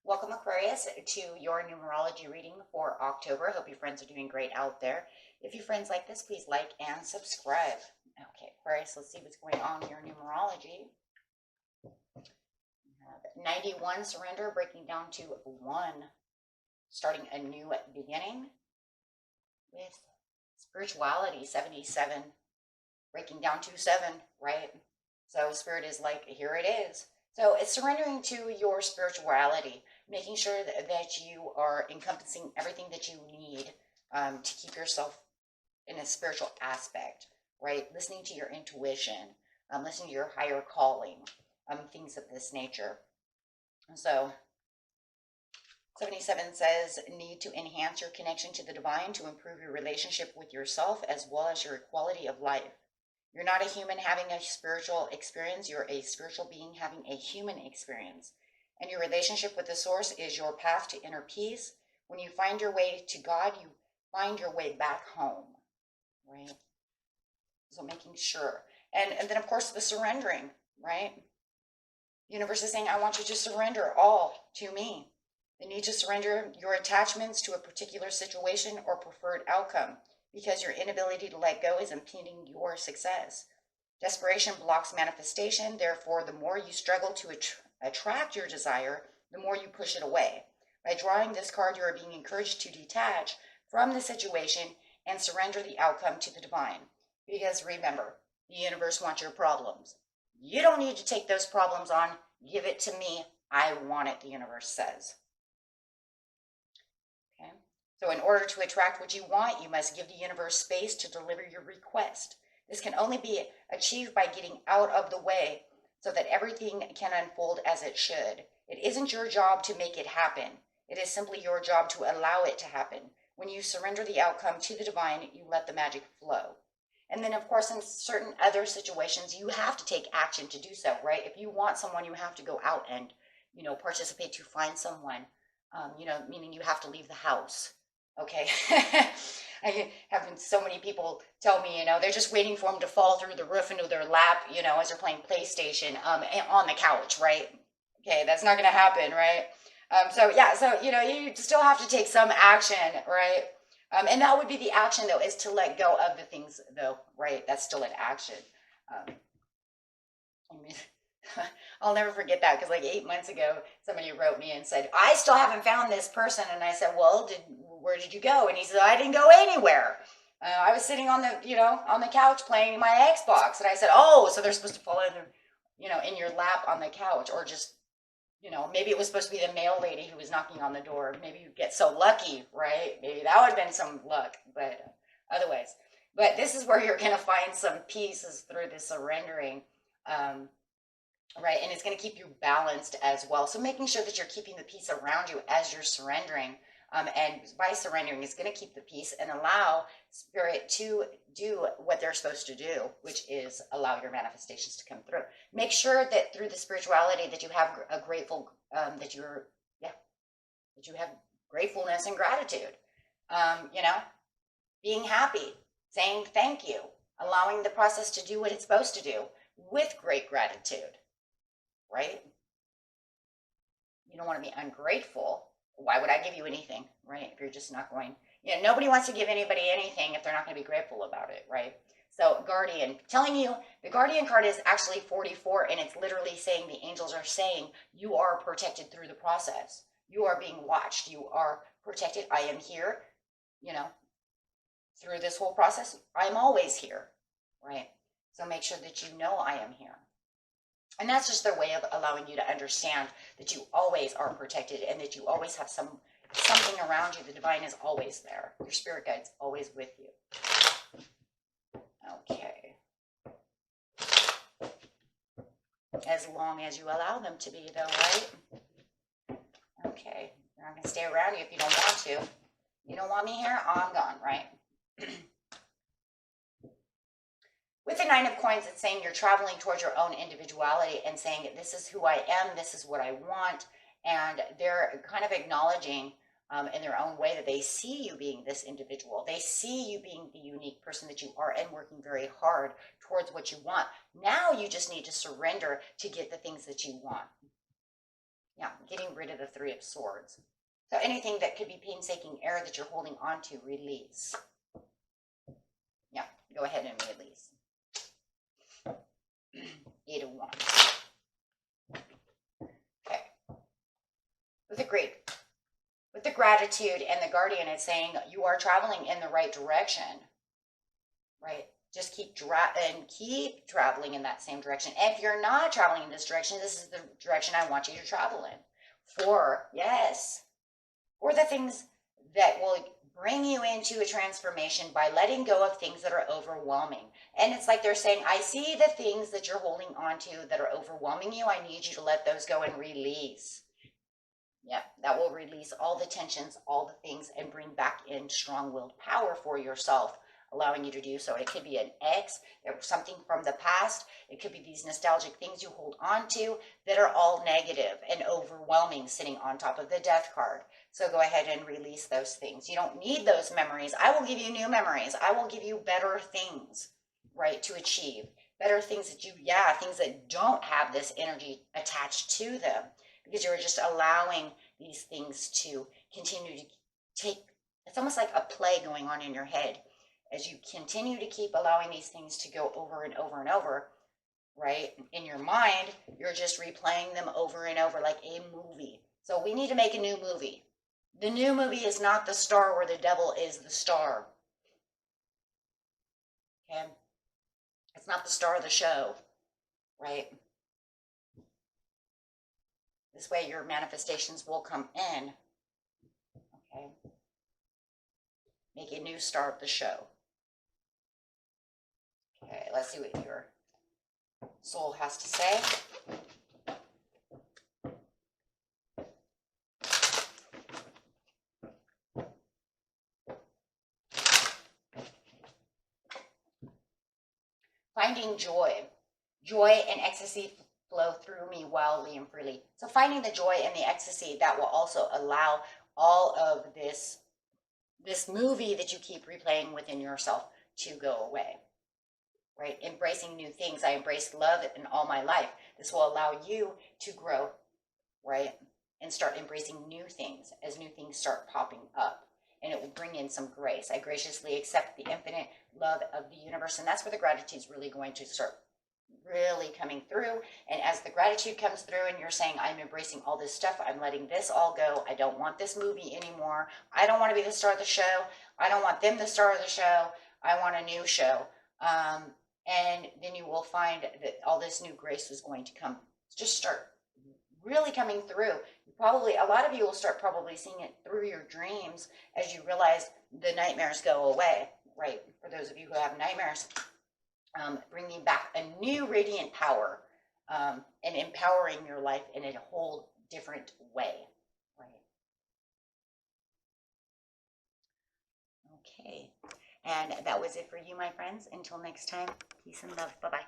Welcome, Aquarius, to your numerology reading for October. Hope your friends are doing great out there. If you friends like this, please like and subscribe. Okay, Aquarius, let's see what's going on in your numerology. We have 91, surrender, breaking down to 1, starting a new beginning. With spirituality, 77, breaking down to 7, right? So Spirit is like, here it is. So it's surrendering to your spirituality, making sure that you are encompassing everything that you need to keep yourself in a spiritual aspect, right? Listening to your intuition, listening to your higher calling, things of this nature. And so 77 says, need to enhance your connection to the divine to improve your relationship with yourself as well as your quality of life. You're not a human having a spiritual experience. You're a spiritual being having a human experience. And your relationship with the source is your path to inner peace. When you find your way to God, you find your way back home, right? So making sure. And then, of course, the surrendering, right? The universe is saying, I want you to surrender all to me. The need to surrender your attachments to a particular situation or preferred outcome, because your inability to let go is impeding your success. Desperation blocks manifestation. Therefore, the more you struggle to attract your desire, the more you push it away. By drawing this card, you are being encouraged to detach from the situation and surrender the outcome to the divine. Because remember, the universe wants your problems. You don't need to take those problems on. Give it to me. I want it, the universe says. Okay. So in order to attract what you want, you must give the universe space to deliver your request. This can only be achieved by getting out of the way so that everything can unfold as it should. It isn't your job to make it happen. It is simply your job to allow it to happen. When you surrender the outcome to the divine, you let the magic flow. And then, of course, in certain other situations, you have to take action to do so, right? If you want someone, you have to go out and, participate to find someone, meaning you have to leave the house. Okay. I have so many people tell me, they're just waiting for them to fall through the roof into their lap, as they're playing PlayStation on the couch, right? Okay, that's not going to happen, right? So you still have to take some action, right? And that would be the action, though, is to let go of the things, though, right? That's still an action. I'll never forget that, because like 8 months ago, somebody wrote me and said, I still haven't found this person. And I said, well, where did you go? And he said, I didn't go anywhere. I was sitting on the couch playing my Xbox. And I said, oh, so they're supposed to fall in your lap on the couch, or just, maybe it was supposed to be the mail lady who was knocking on the door. Maybe you get so lucky, right? Maybe that would have been some luck, but otherwise. But this is where you're going to find some pieces through the surrendering, right? And it's going to keep you balanced as well. So making sure that you're keeping the peace around you as you're surrendering. And by surrendering, it's going to keep the peace and allow Spirit to do what they're supposed to do, which is allow your manifestations to come through. Make sure that through the spirituality that you have a grateful, that you have gratefulness and gratitude. Being happy, saying thank you, allowing the process to do what it's supposed to do with great gratitude, right? You don't want to be ungrateful. Why would I give you anything, right? If you're just not going, nobody wants to give anybody anything if they're not going to be grateful about it, right? So Guardian, telling you, the Guardian card is actually 44, and it's literally saying, the angels are saying, you are protected through the process. You are being watched. You are protected. I am here, through this whole process. I'm always here, right? So make sure that you know I am here. And that's just their way of allowing you to understand that you always are protected and that you always have something around you. The divine is always there. Your spirit guide's always with you. Okay. As long as you allow them to be, though, right? Okay. They're not going to stay around you if you don't want to. You don't want me here? I'm gone, right? With the 9 of Coins, it's saying you're traveling towards your own individuality and saying, this is who I am, this is what I want. And they're kind of acknowledging in their own way that they see you being this individual. They see you being the unique person that you are and working very hard towards what you want. Now you just need to surrender to get the things that you want. Yeah, getting rid of the Three of Swords. So anything that could be painstaking error that you're holding on to, release. Yeah, go ahead and release. 8 of Wands. Okay. With the gratitude and the Guardian, it's saying you are traveling in the right direction, right? Just keep traveling in that same direction. And if you're not traveling in this direction, this is the direction I want you to travel in. For the things that will bring you into a transformation by letting go of things that are overwhelming. And it's like they're saying, I see the things that you're holding on to that are overwhelming you. I need you to let those go and release. Yeah, that will release all the tensions, all the things, and bring back in strong-willed power for yourself, allowing you to do so. It could be an ex, something from the past. It could be these nostalgic things you hold on to that are all negative and overwhelming, sitting on top of the Death card. So go ahead and release those things. You don't need those memories. I will give you new memories. I will give you better things, right, to achieve. Better things that things that don't have this energy attached to them, because you're just allowing these things to continue to take, it's almost like a play going on in your head. As you continue to keep allowing these things to go over and over and over, right, in your mind, you're just replaying them over and over like a movie. So we need to make a new movie. The new movie is not the star where the devil is the star. Okay? It's not the star of the show, right? This way your manifestations will come in. Okay? Make a new star of the show. Okay, let's see what your soul has to say. Finding joy. Joy and ecstasy flow through me wildly and freely. So finding the joy and the ecstasy, that will also allow all of this movie that you keep replaying within yourself to go away. Right? Embracing new things. I embraced love in all my life. This will allow you to grow, right? And start embracing new things as new things start popping up. And it will bring in some grace. I graciously accept the infinite love of the universe. And that's where the gratitude is really going to start really coming through. And as the gratitude comes through and you're saying, I'm embracing all this stuff, I'm letting this all go. I don't want this movie anymore. I don't want to be the star of the show. I don't want them the star of the show. I want a new show. And then you will find that all this new grace is going to come, just start really coming through. Probably, a lot of you will start probably seeing it through your dreams as you realize the nightmares go away, right? For those of you who have nightmares, bringing back a new radiant power and empowering your life in a whole different way, right? Okay. And that was it for you, my friends. Until next time, peace and love. Bye-bye.